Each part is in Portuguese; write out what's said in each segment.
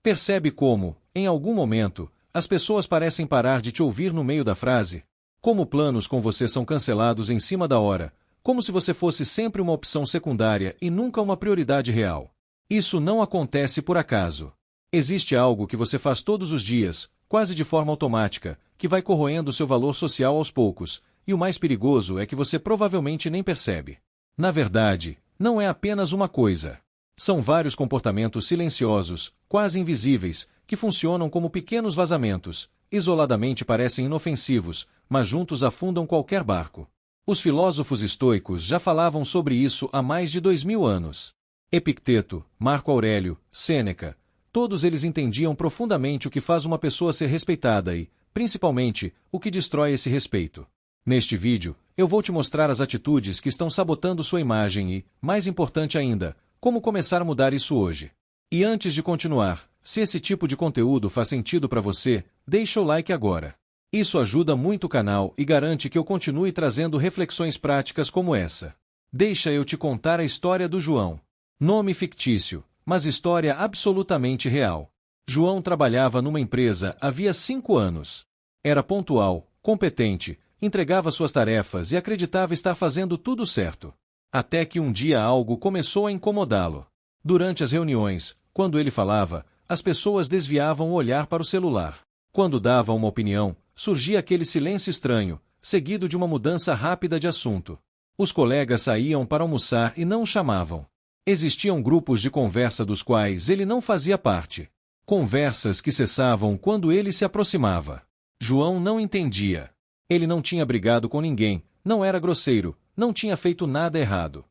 Percebe como, em algum momento, as pessoas parecem parar de te ouvir no meio da frase? Como planos com você são cancelados em cima da hora, como se você fosse sempre uma opção secundária e nunca uma prioridade real. Isso não acontece por acaso. Existe algo que você faz todos os dias, quase de forma automática, que vai corroendo seu valor social aos poucos, e o mais perigoso é que você provavelmente nem percebe. Na verdade, não é apenas uma coisa. São vários comportamentos silenciosos, quase invisíveis, que funcionam como pequenos vazamentos, isoladamente parecem inofensivos, mas juntos afundam qualquer barco. Os filósofos estoicos já falavam sobre isso há mais de 2000 anos. Epicteto, Marco Aurélio, Sêneca, todos eles entendiam profundamente o que faz uma pessoa ser respeitada e, principalmente, o que destrói esse respeito. Neste vídeo, eu vou te mostrar as atitudes que estão sabotando sua imagem e, mais importante ainda, como começar a mudar isso hoje. E antes de continuar, se esse tipo de conteúdo faz sentido para você, deixa o like agora. Isso ajuda muito o canal e garante que eu continue trazendo reflexões práticas como essa. Deixa eu te contar a história do João. Nome fictício, mas história absolutamente real. João trabalhava numa empresa havia 5 anos. Era pontual, competente, entregava suas tarefas e acreditava estar fazendo tudo certo. Até que um dia algo começou a incomodá-lo. Durante as reuniões, quando ele falava, as pessoas desviavam o olhar para o celular. Quando dava uma opinião, surgia aquele silêncio estranho, seguido de uma mudança rápida de assunto. Os colegas saíam para almoçar e não o chamavam. Existiam grupos de conversa dos quais ele não fazia parte. Conversas que cessavam quando ele se aproximava. João não entendia. Ele não tinha brigado com ninguém, não era grosseiro, não tinha feito nada errado.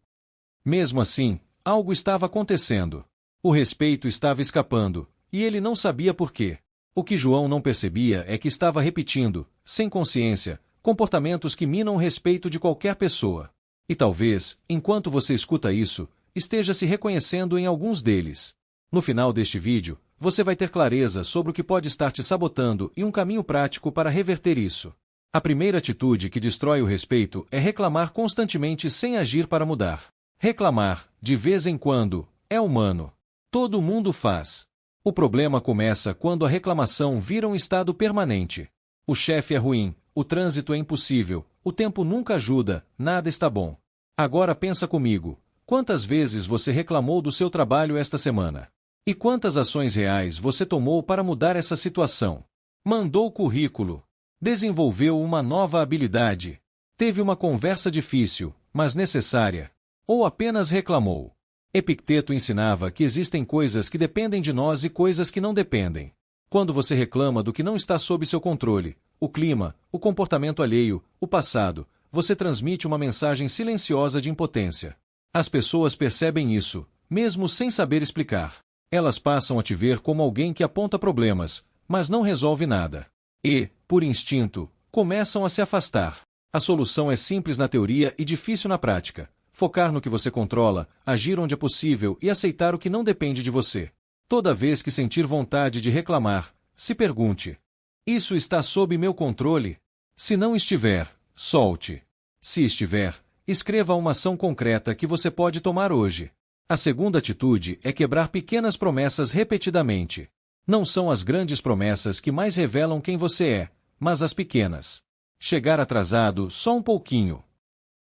Mesmo assim, algo estava acontecendo. O respeito estava escapando, e ele não sabia por quê. O que João não percebia é que estava repetindo, sem consciência, comportamentos que minam o respeito de qualquer pessoa. E talvez, enquanto você escuta isso, esteja se reconhecendo em alguns deles. No final deste vídeo, você vai ter clareza sobre o que pode estar te sabotando e um caminho prático para reverter isso. A primeira atitude que destrói o respeito é reclamar constantemente sem agir para mudar. Reclamar, de vez em quando, é humano. Todo mundo faz. O problema começa quando a reclamação vira um estado permanente. O chefe é ruim, o trânsito é impossível, o tempo nunca ajuda, nada está bom. Agora pensa comigo, quantas vezes você reclamou do seu trabalho esta semana? E quantas ações reais você tomou para mudar essa situação? Mandou currículo. Desenvolveu uma nova habilidade. Teve uma conversa difícil, mas necessária. Ou apenas reclamou. Epicteto ensinava que existem coisas que dependem de nós e coisas que não dependem. Quando você reclama do que não está sob seu controle, o clima, o comportamento alheio, o passado, você transmite uma mensagem silenciosa de impotência. As pessoas percebem isso, mesmo sem saber explicar. Elas passam a te ver como alguém que aponta problemas, mas não resolve nada. E, por instinto, começam a se afastar. A solução é simples na teoria e difícil na prática. Focar no que você controla, agir onde é possível e aceitar o que não depende de você. Toda vez que sentir vontade de reclamar, se pergunte: isso está sob meu controle? Se não estiver, solte. Se estiver, escreva uma ação concreta que você pode tomar hoje. A segunda atitude é quebrar pequenas promessas repetidamente. Não são as grandes promessas que mais revelam quem você é, mas as pequenas. Chegar atrasado só um pouquinho.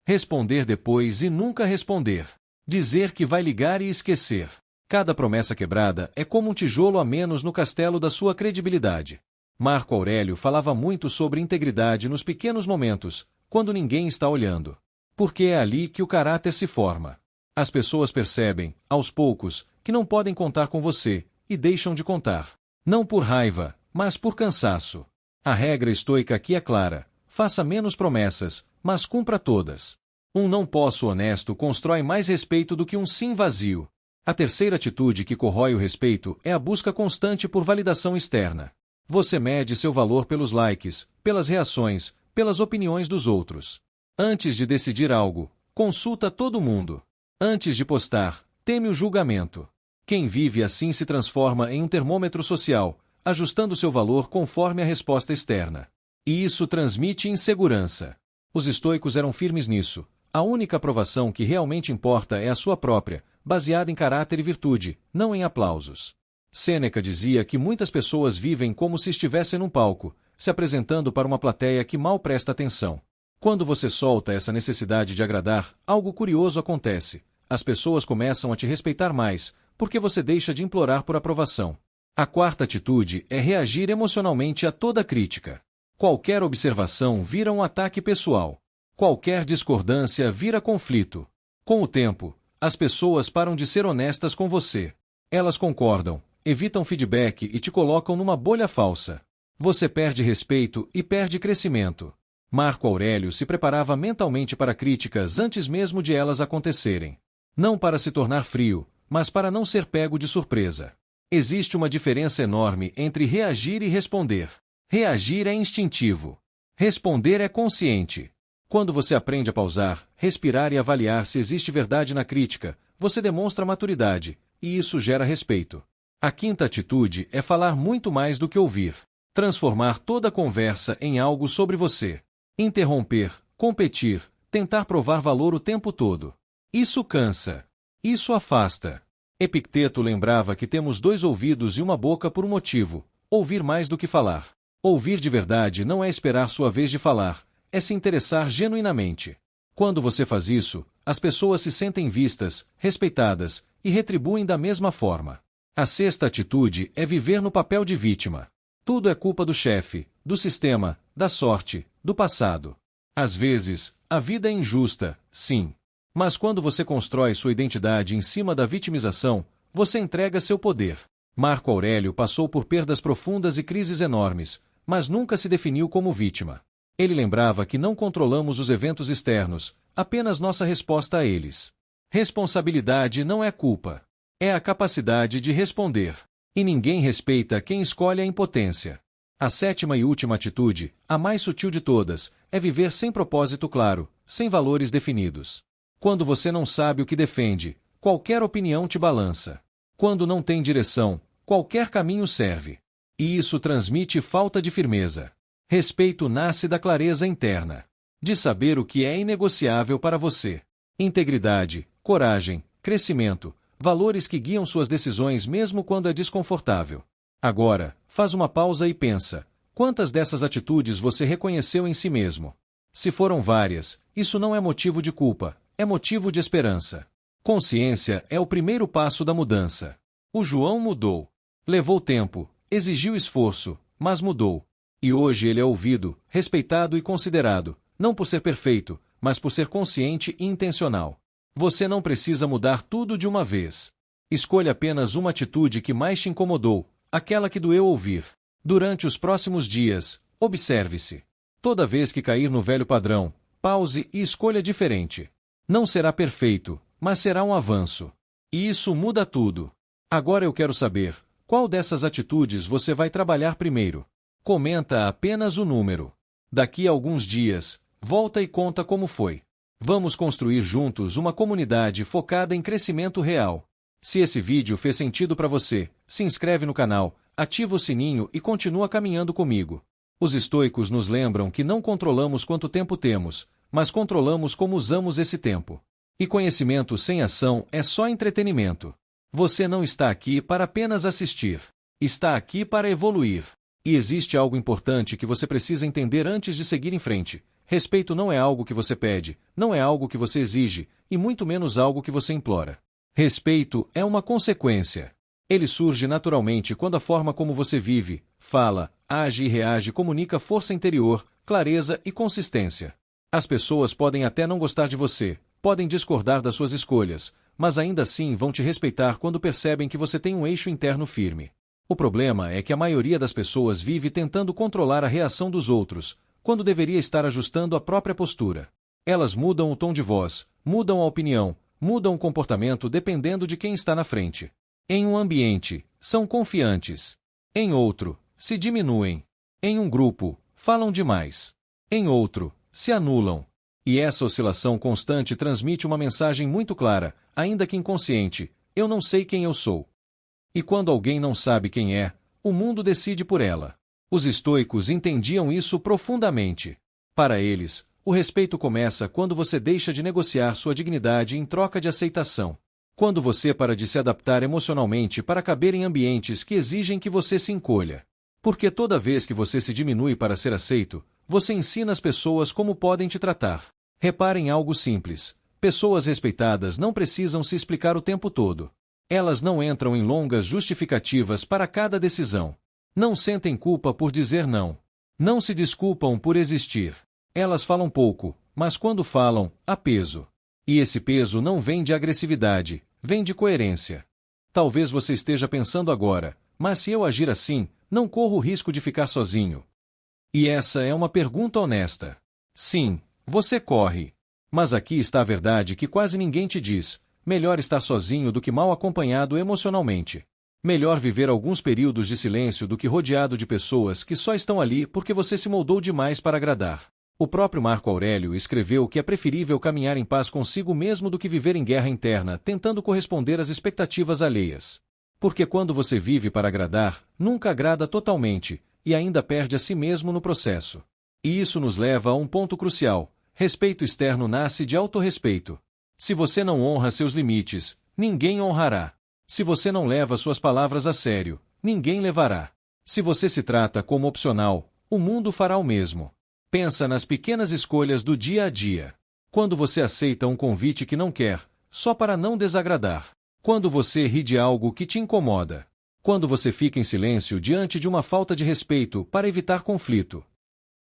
Responder depois e nunca responder. Dizer que vai ligar e esquecer. Cada promessa quebrada é como um tijolo a menos no castelo da sua credibilidade. Marco Aurélio falava muito sobre integridade nos pequenos momentos, quando ninguém está olhando. Porque é ali que o caráter se forma. As pessoas percebem, aos poucos, que não podem contar com você, e deixam de contar. Não por raiva, mas por cansaço. A regra estoica aqui é clara: faça menos promessas, mas cumpra todas. Um não posso honesto constrói mais respeito do que um sim vazio. A terceira atitude que corrói o respeito é a busca constante por validação externa. Você mede seu valor pelos likes, pelas reações, pelas opiniões dos outros. Antes de decidir algo, consulta todo mundo. Antes de postar, teme o julgamento. Quem vive assim se transforma em um termômetro social, ajustando seu valor conforme a resposta externa. E isso transmite insegurança. Os estoicos eram firmes nisso. A única aprovação que realmente importa é a sua própria, baseada em caráter e virtude, não em aplausos. Sêneca dizia que muitas pessoas vivem como se estivessem num palco, se apresentando para uma plateia que mal presta atenção. Quando você solta essa necessidade de agradar, algo curioso acontece. As pessoas começam a te respeitar mais, porque você deixa de implorar por aprovação. A quarta atitude é reagir emocionalmente a toda crítica. Qualquer observação vira um ataque pessoal. Qualquer discordância vira conflito. Com o tempo, as pessoas param de ser honestas com você. Elas concordam, evitam feedback e te colocam numa bolha falsa. Você perde respeito e perde crescimento. Marco Aurélio se preparava mentalmente para críticas antes mesmo de elas acontecerem. Não para se tornar frio, mas para não ser pego de surpresa. Existe uma diferença enorme entre reagir e responder. Reagir é instintivo. Responder é consciente. Quando você aprende a pausar, respirar e avaliar se existe verdade na crítica, você demonstra maturidade, e isso gera respeito. A quinta atitude é falar muito mais do que ouvir. Transformar toda a conversa em algo sobre você. Interromper, competir, tentar provar valor o tempo todo. Isso cansa. Isso afasta. Epicteto lembrava que temos 2 ouvidos e uma boca por um motivo: ouvir mais do que falar. Ouvir de verdade não é esperar sua vez de falar, é se interessar genuinamente. Quando você faz isso, as pessoas se sentem vistas, respeitadas, e retribuem da mesma forma. A sexta atitude é viver no papel de vítima. Tudo é culpa do chefe, do sistema, da sorte, do passado. Às vezes, a vida é injusta, sim. Mas quando você constrói sua identidade em cima da vitimização, você entrega seu poder. Marco Aurélio passou por perdas profundas e crises enormes, mas nunca se definiu como vítima. Ele lembrava que não controlamos os eventos externos, apenas nossa resposta a eles. Responsabilidade não é culpa. É a capacidade de responder. E ninguém respeita quem escolhe a impotência. A sétima e última atitude, a mais sutil de todas, é viver sem propósito claro, sem valores definidos. Quando você não sabe o que defende, qualquer opinião te balança. Quando não tem direção, qualquer caminho serve. E isso transmite falta de firmeza. Respeito nasce da clareza interna. De saber o que é inegociável para você. Integridade, coragem, crescimento, valores que guiam suas decisões mesmo quando é desconfortável. Agora, faz uma pausa e pensa: quantas dessas atitudes você reconheceu em si mesmo? Se foram várias, isso não é motivo de culpa, é motivo de esperança. Consciência é o primeiro passo da mudança. O João mudou. Levou tempo, exigiu esforço, mas mudou. E hoje ele é ouvido, respeitado e considerado, não por ser perfeito, mas por ser consciente e intencional. Você não precisa mudar tudo de uma vez. Escolha apenas uma atitude que mais te incomodou, aquela que doeu ouvir. Durante os próximos dias, observe-se. Toda vez que cair no velho padrão, pause e escolha diferente. Não será perfeito, mas será um avanço. E isso muda tudo. Agora eu quero saber, qual dessas atitudes você vai trabalhar primeiro? Comenta apenas o número. Daqui a alguns dias, volta e conta como foi. Vamos construir juntos uma comunidade focada em crescimento real. Se esse vídeo fez sentido para você, se inscreve no canal, ativa o sininho e continua caminhando comigo. Os estoicos nos lembram que não controlamos quanto tempo temos, mas controlamos como usamos esse tempo. E conhecimento sem ação é só entretenimento. Você não está aqui para apenas assistir. Está aqui para evoluir. E existe algo importante que você precisa entender antes de seguir em frente. Respeito não é algo que você pede, não é algo que você exige, e muito menos algo que você implora. Respeito é uma consequência. Ele surge naturalmente quando a forma como você vive, fala, age e reage comunica força interior, clareza e consistência. As pessoas podem até não gostar de você, podem discordar das suas escolhas, mas ainda assim vão te respeitar quando percebem que você tem um eixo interno firme. O problema é que a maioria das pessoas vive tentando controlar a reação dos outros, quando deveria estar ajustando a própria postura. Elas mudam o tom de voz, mudam a opinião, mudam o comportamento dependendo de quem está na frente. Em um ambiente, são confiantes. Em outro, se diminuem. Em um grupo, falam demais. Em outro, se anulam. E essa oscilação constante transmite uma mensagem muito clara, ainda que inconsciente: eu não sei quem eu sou. E quando alguém não sabe quem é, o mundo decide por ela. Os estoicos entendiam isso profundamente. Para eles, o respeito começa quando você deixa de negociar sua dignidade em troca de aceitação. Quando você para de se adaptar emocionalmente para caber em ambientes que exigem que você se encolha. Porque toda vez que você se diminui para ser aceito, você ensina as pessoas como podem te tratar. Reparem algo simples. Pessoas respeitadas não precisam se explicar o tempo todo. Elas não entram em longas justificativas para cada decisão. Não sentem culpa por dizer não. Não se desculpam por existir. Elas falam pouco, mas quando falam, há peso. E esse peso não vem de agressividade, vem de coerência. Talvez você esteja pensando agora, mas se eu agir assim, não corro o risco de ficar sozinho. E essa é uma pergunta honesta. Sim, você corre. Mas aqui está a verdade que quase ninguém te diz: melhor estar sozinho do que mal acompanhado emocionalmente. Melhor viver alguns períodos de silêncio do que rodeado de pessoas que só estão ali porque você se moldou demais para agradar. O próprio Marco Aurélio escreveu que é preferível caminhar em paz consigo mesmo do que viver em guerra interna, tentando corresponder às expectativas alheias. Porque quando você vive para agradar, nunca agrada totalmente, e ainda perde a si mesmo no processo. E isso nos leva a um ponto crucial: respeito externo nasce de autorrespeito. Se você não honra seus limites, ninguém honrará. Se você não leva suas palavras a sério, ninguém levará. Se você se trata como opcional, o mundo fará o mesmo. Pensa nas pequenas escolhas do dia a dia. Quando você aceita um convite que não quer, só para não desagradar. Quando você ri de algo que te incomoda. Quando você fica em silêncio diante de uma falta de respeito para evitar conflito.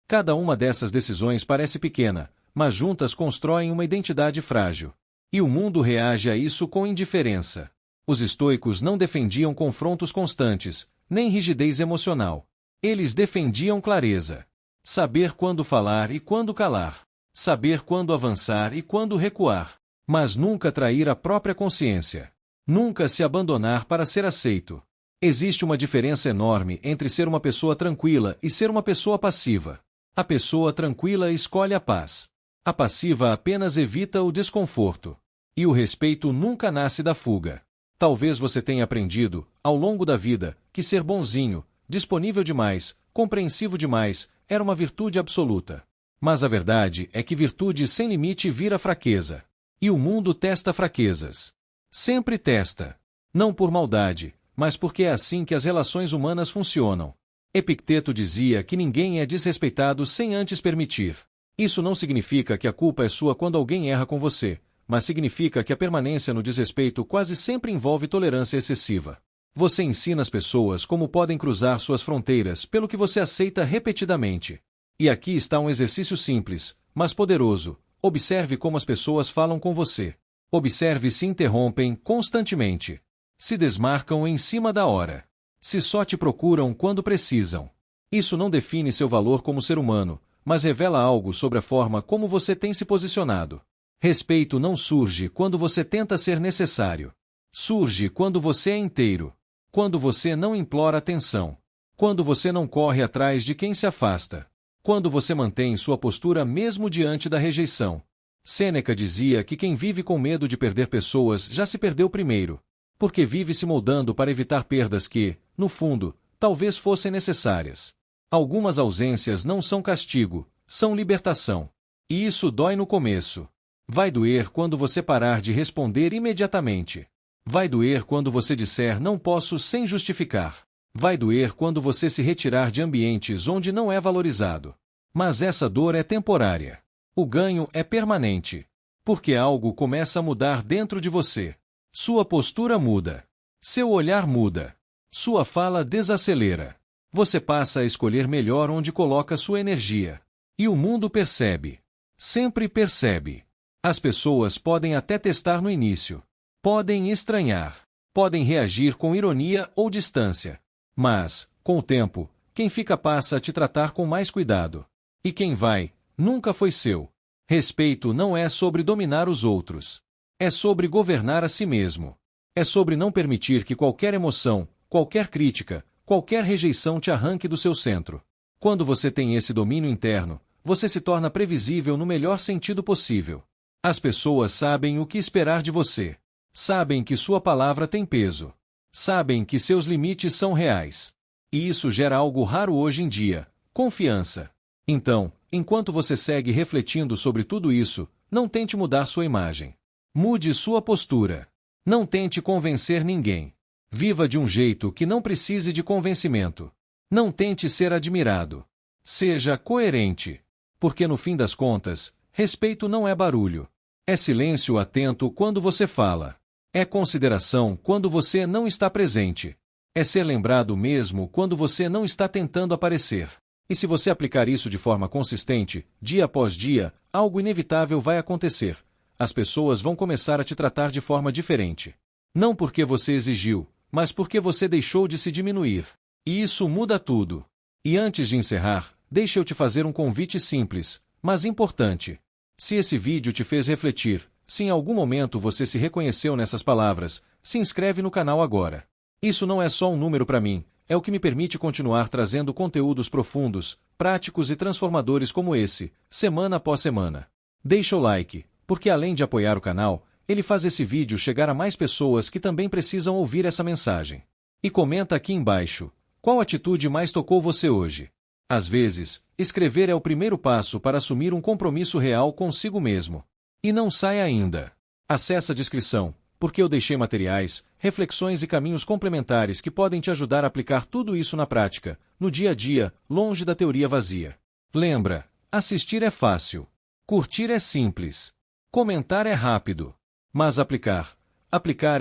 Cada uma dessas decisões parece pequena, mas juntas constroem uma identidade frágil. E o mundo reage a isso com indiferença. Os estoicos não defendiam confrontos constantes, nem rigidez emocional. Eles defendiam clareza. Saber quando falar e quando calar. Saber quando avançar e quando recuar. Mas nunca trair a própria consciência. Nunca se abandonar para ser aceito. Existe uma diferença enorme entre ser uma pessoa tranquila e ser uma pessoa passiva. A pessoa tranquila escolhe a paz. A passiva apenas evita o desconforto. E o respeito nunca nasce da fuga. Talvez você tenha aprendido, ao longo da vida, que ser bonzinho, disponível demais, compreensivo demais, era uma virtude absoluta. Mas a verdade é que virtude sem limite vira fraqueza. E o mundo testa fraquezas. Sempre testa. Não por maldade, mas porque é assim que as relações humanas funcionam. Epicteto dizia que ninguém é desrespeitado sem antes permitir. Isso não significa que a culpa é sua quando alguém erra com você, mas significa que a permanência no desrespeito quase sempre envolve tolerância excessiva. Você ensina as pessoas como podem cruzar suas fronteiras pelo que você aceita repetidamente. E aqui está um exercício simples, mas poderoso. Observe como as pessoas falam com você. Observe se interrompem constantemente. Se desmarcam em cima da hora. Se só te procuram quando precisam. Isso não define seu valor como ser humano, mas revela algo sobre a forma como você tem se posicionado. Respeito não surge quando você tenta ser necessário. Surge quando você é inteiro. Quando você não implora atenção. Quando você não corre atrás de quem se afasta. Quando você mantém sua postura mesmo diante da rejeição. Sêneca dizia que quem vive com medo de perder pessoas já se perdeu primeiro. Porque vive se moldando para evitar perdas que, no fundo, talvez fossem necessárias. Algumas ausências não são castigo, são libertação. E isso dói no começo. Vai doer quando você parar de responder imediatamente. Vai doer quando você disser não posso sem justificar. Vai doer quando você se retirar de ambientes onde não é valorizado. Mas essa dor é temporária. O ganho é permanente. Porque algo começa a mudar dentro de você. Sua postura muda. Seu olhar muda. Sua fala desacelera. Você passa a escolher melhor onde coloca sua energia. E o mundo percebe. Sempre percebe. As pessoas podem até testar no início. Podem estranhar. Podem reagir com ironia ou distância. Mas, com o tempo, quem fica passa a te tratar com mais cuidado. E quem vai, nunca foi seu. Respeito não é sobre dominar os outros. É sobre governar a si mesmo. É sobre não permitir que qualquer emoção, qualquer crítica, qualquer rejeição te arranque do seu centro. Quando você tem esse domínio interno, você se torna previsível no melhor sentido possível. As pessoas sabem o que esperar de você. Sabem que sua palavra tem peso. Sabem que seus limites são reais. E isso gera algo raro hoje em dia: confiança. Então, enquanto você segue refletindo sobre tudo isso, não tente mudar sua imagem. Mude sua postura. Não tente convencer ninguém. Viva de um jeito que não precise de convencimento. Não tente ser admirado. Seja coerente. Porque no fim das contas, respeito não é barulho. É silêncio atento quando você fala. É consideração quando você não está presente. É ser lembrado mesmo quando você não está tentando aparecer. E se você aplicar isso de forma consistente, dia após dia, algo inevitável vai acontecer. As pessoas vão começar a te tratar de forma diferente. Não porque você exigiu, mas porque você deixou de se diminuir. E isso muda tudo. E antes de encerrar, deixa eu te fazer um convite simples, mas importante. Se esse vídeo te fez refletir, se em algum momento você se reconheceu nessas palavras, se inscreve no canal agora. Isso não é só um número para mim, é o que me permite continuar trazendo conteúdos profundos, práticos e transformadores como esse, semana após semana. Deixa o like, porque além de apoiar o canal, ele faz esse vídeo chegar a mais pessoas que também precisam ouvir essa mensagem. E comenta aqui embaixo, qual atitude mais tocou você hoje? Às vezes, escrever é o primeiro passo para assumir um compromisso real consigo mesmo. E não sai ainda. Acesse a descrição, porque eu deixei materiais, reflexões e caminhos complementares que podem te ajudar a aplicar tudo isso na prática, no dia a dia, longe da teoria vazia. Lembra, assistir é fácil. Curtir é simples. Comentar é rápido. Mas aplicar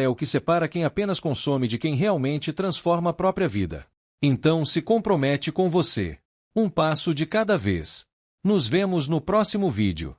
é o que separa quem apenas consome de quem realmente transforma a própria vida. Então se compromete com você. Um passo de cada vez. Nos vemos no próximo vídeo.